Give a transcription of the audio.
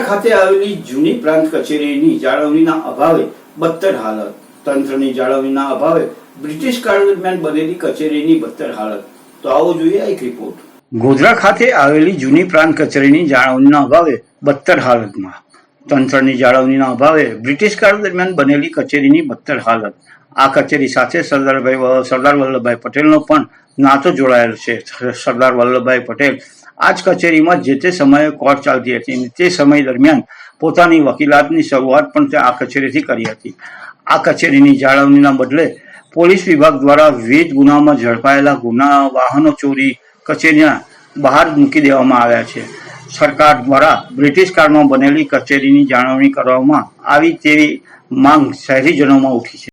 ખાતે આવેલી જૂની પ્રાંત કચેરીની જાળવણીના અભાવે બદતર હાલત. તંત્રની જાળવણીના અભાવે બ્રિટિશ કાળ દરમિયાન બનેલી કચેરીની બદતર હાલત. તો આવો જોઈએ એક રિપોર્ટ. ગોધરા ખાતે આવેલી જૂની પ્રાંત કચેરીની જાળવણીના અભાવે બદતર હાલતમાં. તંત્રની જાળવણીના અભાવે બ્રિટિશ કાળ દરમિયાન બનેલી કચેરીની બદતર હાલત. આ કચેરી સાથે સરદાર વલ્લભભાઈ પટેલનો પણ નાતો જોડાયેલો છે. સરદાર વલ્લભભાઈ પટેલ આ જ કચેરીમાં જે તે સમયે કોર્ટ ચાલતી હતી. તે સમય દરમિયાન પોતાની વકીલાતની શરૂઆત પણ તે આ કચેરીથી કરી હતી. આ કચેરીની જાળવણીના બદલે પોલીસ વિભાગ દ્વારા વિવિધ ગુનામાં ઝડપાયેલા વાહનો ચોરી કચેરીના બહાર મૂકી દેવામાં આવ્યા છે. સરકાર દ્વારા બ્રિટિશ કાળમાં બનેલી કચેરીની જાળવણી કરવામાં આવી તેવી માંગ શહેરીજનોમાં ઉઠી છે.